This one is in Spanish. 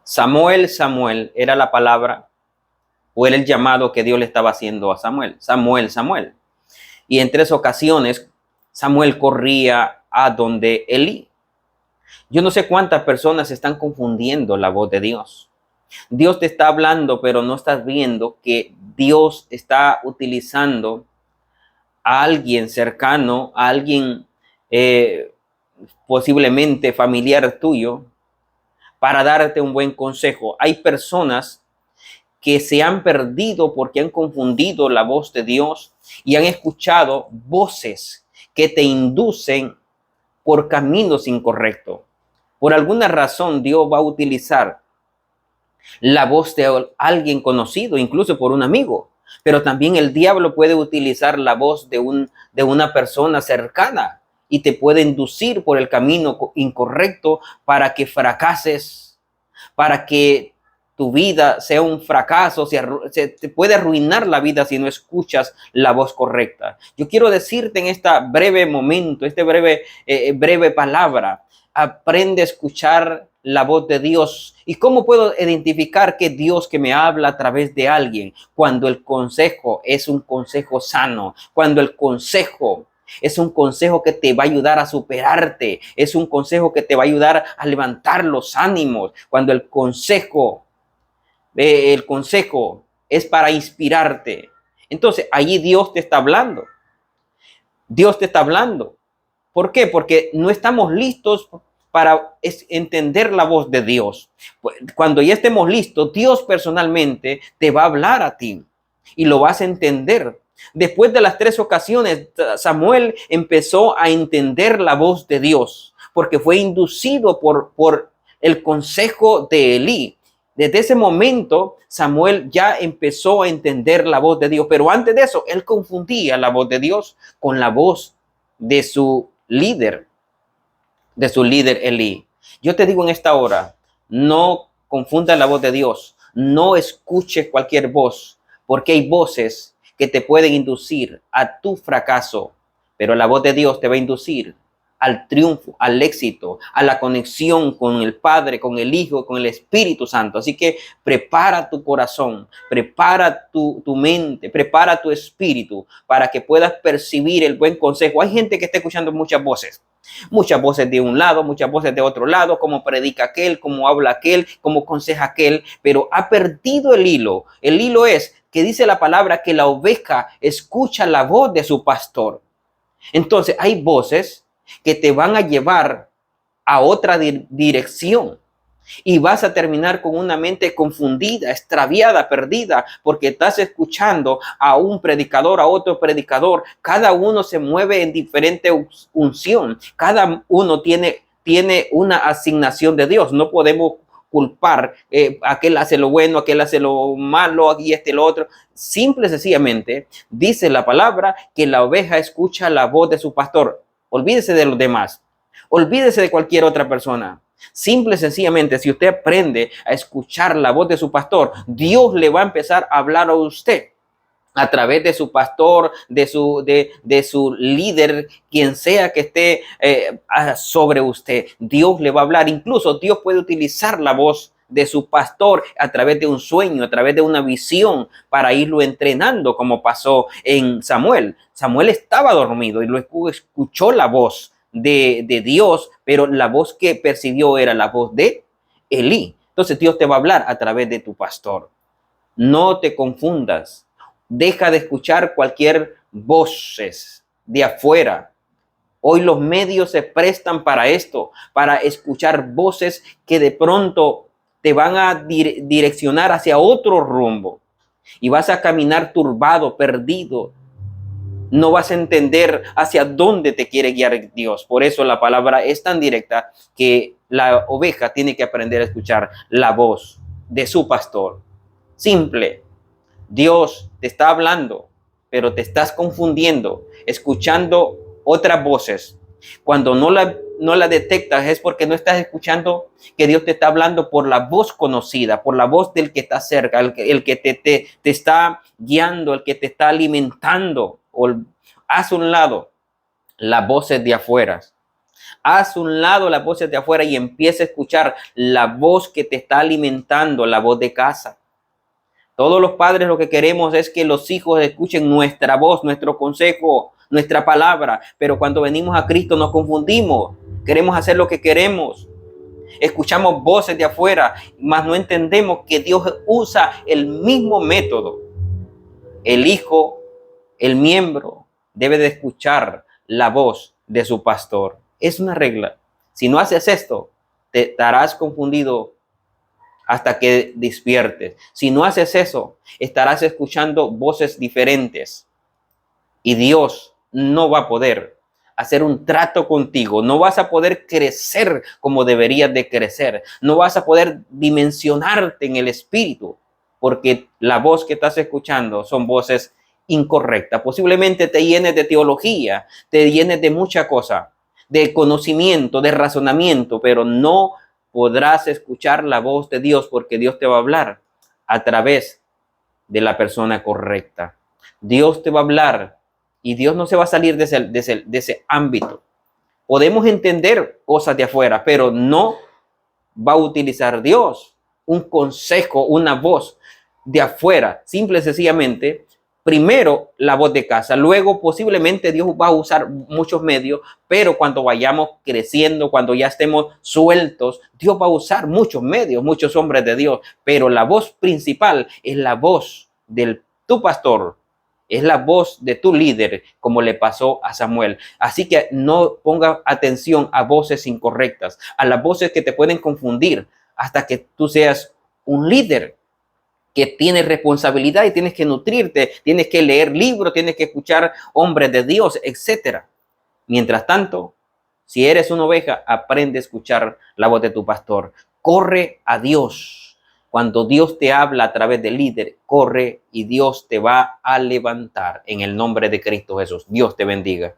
Samuel, Samuel era la palabra o era el llamado que Dios le estaba haciendo a Samuel. Samuel, Samuel. Y en 3 ocasiones Samuel corría a donde Elí. Yo no sé cuántas personas están confundiendo la voz de Dios. Dios te está hablando, pero no estás viendo que Dios está utilizando a alguien cercano, a alguien posiblemente familiar tuyo, para darte un buen consejo. Hay personas que se han perdido porque han confundido la voz de Dios y han escuchado voces que te inducen por caminos incorrectos. Por alguna razón Dios va a utilizar la voz de alguien conocido, incluso por un amigo, pero también el diablo puede utilizar la voz de una persona cercana y te puede inducir por el camino incorrecto para que fracases, para que tu vida sea un fracaso, se te puede arruinar la vida si no escuchas la voz correcta. Yo quiero decirte en este breve momento, breve palabra, aprende a escuchar la voz de Dios. ¿Y cómo puedo identificar que Dios que me habla a través de alguien? Cuando el consejo es un consejo sano, cuando el consejo es un consejo que te va a ayudar a superarte, es un consejo que te va a ayudar a levantar los ánimos, cuando el consejo es para inspirarte. Entonces, allí Dios te está hablando. Dios te está hablando. ¿Por qué? Porque no estamos listos para entender la voz de Dios. Cuando ya estemos listos, Dios personalmente te va a hablar a ti y lo vas a entender. Después de las 3 ocasiones, Samuel empezó a entender la voz de Dios porque fue inducido por el consejo de Elí. Desde ese momento, Samuel ya empezó a entender la voz de Dios, pero antes de eso, él confundía la voz de Dios con la voz de su líder Elí. Yo te digo en esta hora, no confundas la voz de Dios, no escuches cualquier voz, porque hay voces que te pueden inducir a tu fracaso, pero la voz de Dios te va a inducir al triunfo, al éxito, a la conexión con el Padre, con el Hijo, con el Espíritu Santo. Así que prepara tu corazón, prepara tu mente, prepara tu espíritu para que puedas percibir el buen consejo. Hay gente que está escuchando muchas voces de un lado, muchas voces de otro lado, como predica aquel, como habla aquel, como aconseja aquel, pero ha perdido el hilo. El hilo es que dice la palabra que la oveja escucha la voz de su pastor. Entonces hay voces que te van a llevar a otra dirección y vas a terminar con una mente confundida, extraviada, perdida, porque estás escuchando a un predicador, a otro predicador. Cada uno se mueve en diferente unción. Cada uno tiene una asignación de Dios. No podemos culpar, aquel hace lo bueno, aquel hace lo malo y lo otro. Simple y sencillamente dice la palabra que la oveja escucha la voz de su pastor. Olvídese de los demás, olvídese de cualquier otra persona. Simple y sencillamente, si usted aprende a escuchar la voz de su pastor, Dios le va a empezar a hablar a usted a través de su pastor, de su líder, quien sea que esté sobre usted. Dios le va a hablar. Incluso Dios puede utilizar la voz de su pastor a través de un sueño, a través de una visión, para irlo entrenando, como pasó en Samuel. Samuel estaba dormido y lo escuchó la voz de Dios, pero la voz que percibió era la voz de Elí. Entonces Dios te va a hablar a través de tu pastor. No te confundas. Deja de escuchar cualquier voces de afuera. Hoy los medios se prestan para esto, para escuchar voces que de pronto te van a direccionar hacia otro rumbo y vas a caminar turbado, perdido. No vas a entender hacia dónde te quiere guiar Dios. Por eso la palabra es tan directa que la oveja tiene que aprender a escuchar la voz de su pastor. Simple. Dios te está hablando, pero te estás confundiendo, escuchando otras voces. Cuando no la detectas es porque no estás escuchando que Dios te está hablando por la voz conocida, por la voz del que está cerca, el que te está guiando, el que te está alimentando. Haz un lado las voces de afuera. Haz a un lado las voces de afuera y empieza a escuchar la voz que te está alimentando, la voz de casa. Todos los padres lo que queremos es que los hijos escuchen nuestra voz, nuestro consejo, nuestra palabra. Pero cuando venimos a Cristo nos confundimos. Queremos hacer lo que queremos. Escuchamos voces de afuera, mas no entendemos que Dios usa el mismo método. El hijo, el miembro, debe de escuchar la voz de su pastor. Es una regla. Si no haces esto, te estarás confundido hasta que despiertes. Si no haces eso, estarás escuchando voces diferentes y Dios no va a poder hacer un trato contigo. No vas a poder crecer como deberías de crecer. No vas a poder dimensionarte en el espíritu porque la voz que estás escuchando son voces incorrectas. Posiblemente te llenes de teología, te llenes de mucha cosa, de conocimiento, de razonamiento, pero no podrás escuchar la voz de Dios porque Dios te va a hablar a través de la persona correcta. Dios te va a hablar y Dios no se va a salir de ese ámbito. Podemos entender cosas de afuera, pero no va a utilizar Dios un consejo, una voz de afuera, simple y sencillamente. Primero la voz de casa, luego posiblemente Dios va a usar muchos medios, pero cuando vayamos creciendo, cuando ya estemos sueltos, Dios va a usar muchos medios, muchos hombres de Dios, pero la voz principal es la voz de tu pastor, es la voz de tu líder, como le pasó a Samuel. Así que no ponga atención a voces incorrectas, a las voces que te pueden confundir, hasta que tú seas un líder que tienes responsabilidad y tienes que nutrirte, tienes que leer libros, tienes que escuchar hombres de Dios, etc. Mientras tanto, si eres una oveja, aprende a escuchar la voz de tu pastor. Corre a Dios. Cuando Dios te habla a través del líder, corre y Dios te va a levantar en el nombre de Cristo Jesús. Dios te bendiga.